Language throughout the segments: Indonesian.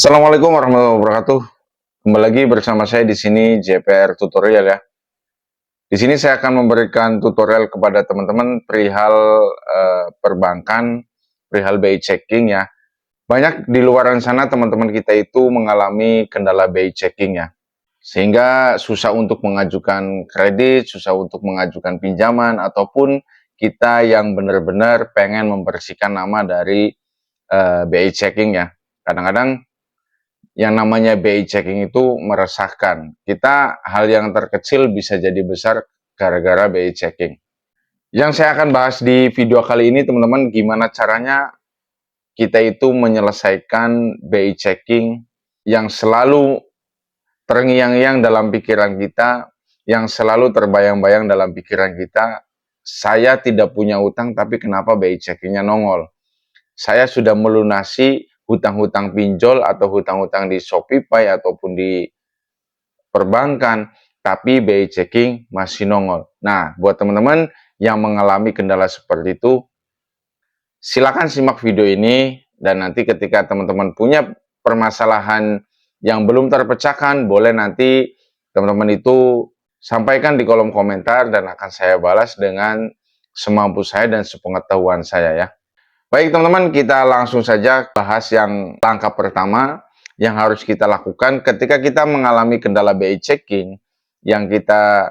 Assalamualaikum warahmatullahi wabarakatuh. Kembali lagi bersama saya di sini JPR Tutorial ya. Di sini saya akan memberikan tutorial kepada teman-teman perihal perbankan, perihal BI checking ya. Banyak di luar sana teman-teman kita itu mengalami kendala BI checking ya. Sehingga susah untuk mengajukan kredit, susah untuk mengajukan pinjaman ataupun kita yang benar-benar pengen membersihkan nama dari BI checking ya. Kadang-kadang yang namanya BI checking itu meresahkan. Kita hal yang terkecil bisa jadi besar gara-gara BI checking. Yang saya akan bahas di video kali ini teman-teman, gimana caranya kita itu menyelesaikan BI checking yang selalu terngiang-ngiang dalam pikiran kita, yang selalu terbayang-bayang dalam pikiran kita. Saya tidak punya utang tapi kenapa BI checkingnya nongol? Saya sudah melunasi hutang-hutang pinjol atau hutang-hutang di Shopee ataupun di perbankan, tapi BI checking masih nongol. Nah, buat teman-teman yang mengalami kendala seperti itu, silakan simak video ini dan nanti ketika teman-teman punya permasalahan yang belum terpecahkan, boleh nanti teman-teman itu sampaikan di kolom komentar dan akan saya balas dengan semampu saya dan sepengetahuan saya ya. Baik teman-teman, kita langsung saja bahas yang langkah pertama yang harus kita lakukan ketika kita mengalami kendala BI checking yang kita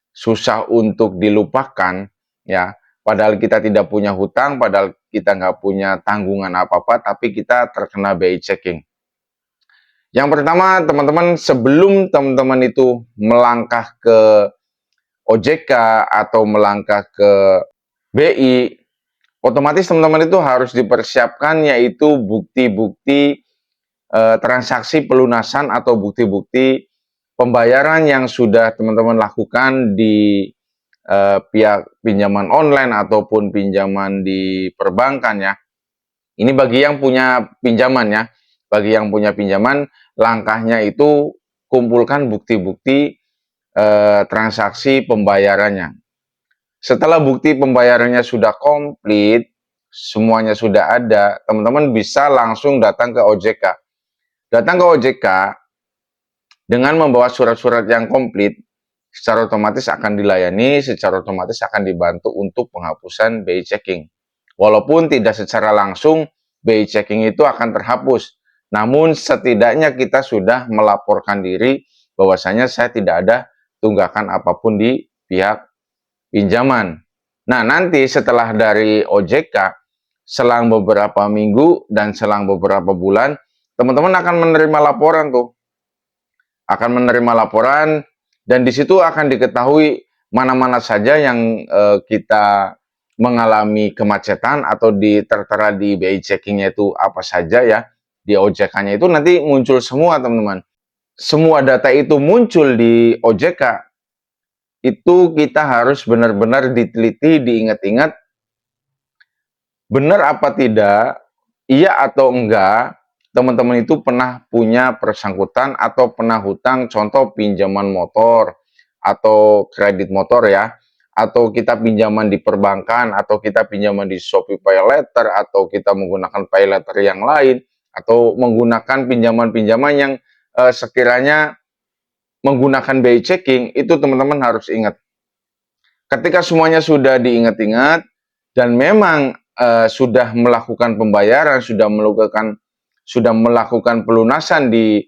susah untuk dilupakan ya. Padahal kita tidak punya hutang, padahal kita nggak punya tanggungan apa-apa, tapi kita terkena BI checking. Yang pertama teman-teman, sebelum teman-teman itu melangkah ke OJK atau melangkah ke BI, otomatis teman-teman itu harus dipersiapkan yaitu bukti-bukti transaksi pelunasan atau bukti-bukti pembayaran yang sudah teman-teman lakukan di pihak pinjaman online ataupun pinjaman di perbankan ya. Ini bagi yang punya pinjaman ya. Bagi yang punya pinjaman, langkahnya itu kumpulkan bukti-bukti transaksi pembayarannya. Setelah bukti pembayarannya sudah komplit, semuanya sudah ada, teman-teman bisa langsung datang ke OJK. Datang ke OJK dengan membawa surat-surat yang komplit, secara otomatis akan dilayani, secara otomatis akan dibantu untuk penghapusan BI checking. Walaupun tidak secara langsung, BI checking itu akan terhapus. Namun setidaknya kita sudah melaporkan diri bahwasanya saya tidak ada tunggakan apapun di pihak pinjaman. Nah, nanti setelah dari OJK, selang beberapa minggu dan selang beberapa bulan, teman-teman akan menerima laporan tuh. Akan menerima laporan dan di situ akan diketahui mana-mana saja yang kita mengalami kemacetan atau tertera di BI checking-nya itu apa saja ya. Di OJK-nya itu nanti muncul semua, teman-teman. Semua data itu muncul di OJK, itu kita harus benar-benar diteliti, diingat-ingat, benar apa tidak, iya atau enggak, teman-teman itu pernah punya persangkutan atau pernah hutang, contoh pinjaman motor atau kredit motor ya, atau kita pinjaman di perbankan, atau kita pinjaman di Shopee Pay Later, atau kita menggunakan Pay Later yang lain, atau menggunakan pinjaman-pinjaman yang sekiranya menggunakan BI checking, itu teman-teman harus ingat. Ketika semuanya sudah diingat-ingat dan memang sudah melakukan pembayaran, sudah melakukan pelunasan di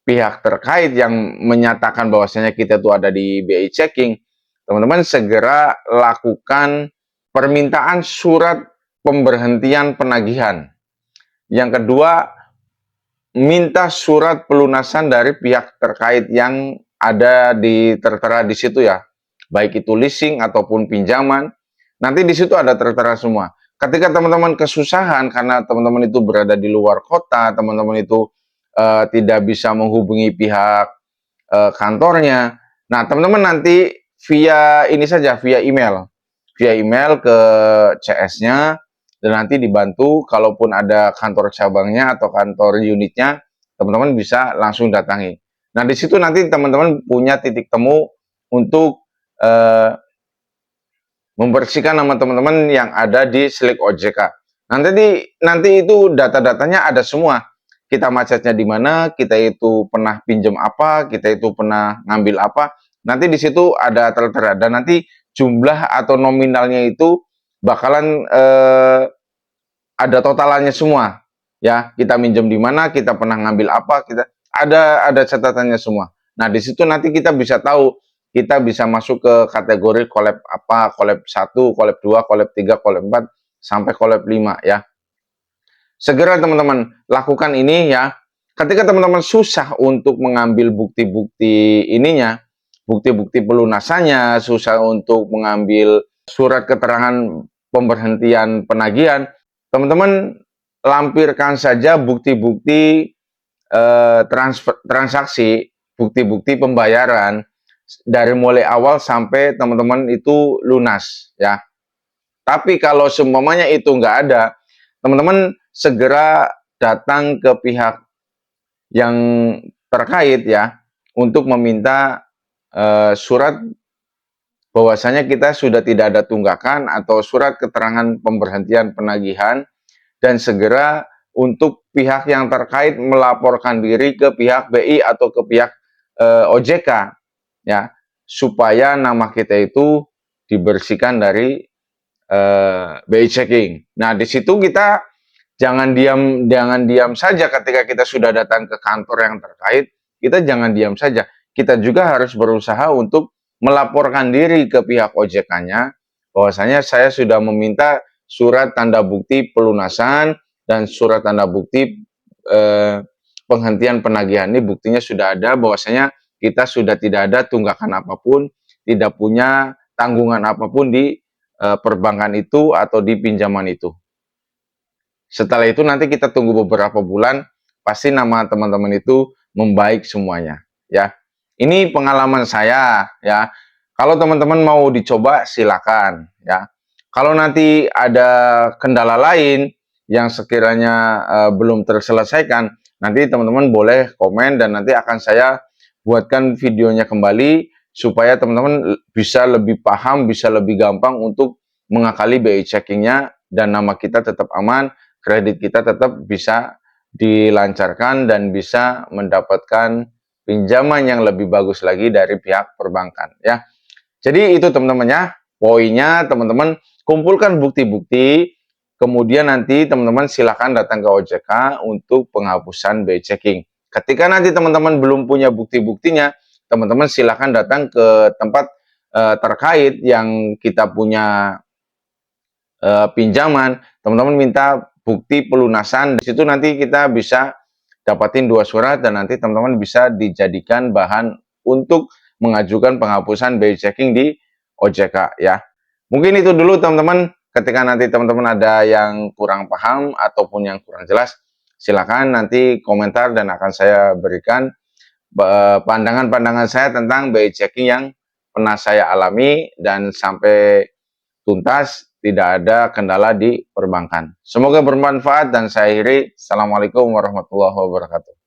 pihak terkait yang menyatakan bahwasanya kita itu ada di BI checking, teman-teman segera lakukan permintaan surat pemberhentian penagihan. Yang kedua, minta surat pelunasan dari pihak terkait yang ada tertera di situ ya, baik itu leasing ataupun pinjaman, nanti di situ ada tertera semua. Ketika teman-teman kesusahan karena teman-teman itu berada di luar kota, teman-teman itu tidak bisa menghubungi pihak kantornya, nah teman-teman nanti via ini saja, via email ke CS-nya, dan nanti dibantu kalaupun ada kantor cabangnya atau kantor unitnya, teman-teman bisa langsung datangi. Nah, di situ nanti teman-teman punya titik temu untuk membersihkan nama teman-teman yang ada di Slik OJK. Nanti itu data-datanya ada semua. Kita macetnya di mana, kita itu pernah pinjam apa, kita itu pernah ngambil apa. Nanti di situ ada tertera dan nanti jumlah atau nominalnya itu bakalan ada totalannya semua. Ya, kita minjem di mana, kita pernah ngambil apa, kita ada catatannya semua. Nah, di situ nanti kita bisa tahu, kita bisa masuk ke kategori collab apa, collab 1, collab 2, collab 3, collab 4 sampai collab 5 ya. Segera teman-teman lakukan ini ya. Ketika teman-teman susah untuk mengambil bukti-bukti ininya, bukti-bukti pelunasannya, susah untuk mengambil surat keterangan pemberhentian penagihan, teman-teman lampirkan saja bukti-bukti transaksi, bukti-bukti pembayaran dari mulai awal sampai teman-teman itu lunas ya. Tapi kalau semuanya itu nggak ada, teman-teman segera datang ke pihak yang terkait ya untuk meminta surat bahwasanya kita sudah tidak ada tunggakan atau surat keterangan pemberhentian penagihan, dan segera untuk pihak yang terkait melaporkan diri ke pihak BI atau ke pihak OJK ya, supaya nama kita itu dibersihkan dari BI checking. Nah, di situ kita jangan diam saja ketika kita sudah datang ke kantor yang terkait, kita jangan diam saja. Kita juga harus berusaha untuk melaporkan diri ke pihak OJK-nya bahwasanya saya sudah meminta surat tanda bukti pelunasan dan surat tanda bukti penghentian penagihan. Ini buktinya sudah ada bahwasanya kita sudah tidak ada tunggakan apapun, tidak punya tanggungan apapun di perbankan itu atau di pinjaman itu. Setelah itu nanti kita tunggu beberapa bulan, pasti nama teman-teman itu membaik semuanya ya. Ini pengalaman saya ya. Kalau teman-teman mau dicoba silakan ya. Kalau nanti ada kendala lain yang sekiranya belum terselesaikan, nanti teman-teman boleh komen dan nanti akan saya buatkan videonya kembali supaya teman-teman bisa lebih paham, bisa lebih gampang untuk mengakali BI checkingnya dan nama kita tetap aman, kredit kita tetap bisa dilancarkan dan bisa mendapatkan pinjaman yang lebih bagus lagi dari pihak perbankan ya. Jadi itu teman-teman ya, poinnya teman-teman kumpulkan bukti-bukti, kemudian nanti teman-teman silakan datang ke OJK untuk penghapusan BI checking. Ketika nanti teman-teman belum punya bukti-buktinya, teman-teman silakan datang ke tempat terkait yang kita punya pinjaman, teman-teman minta bukti pelunasan. Di situ nanti kita bisa dapatin 2 surat dan nanti teman-teman bisa dijadikan bahan untuk mengajukan penghapusan BI checking di OJK ya. Mungkin itu dulu teman-teman. Ketika nanti teman-teman ada yang kurang paham ataupun yang kurang jelas, silakan nanti komentar dan akan saya berikan pandangan-pandangan saya tentang BI checking yang pernah saya alami dan sampai tuntas tidak ada kendala di perbankan. Semoga bermanfaat dan saya akhiri. Assalamualaikum warahmatullahi wabarakatuh.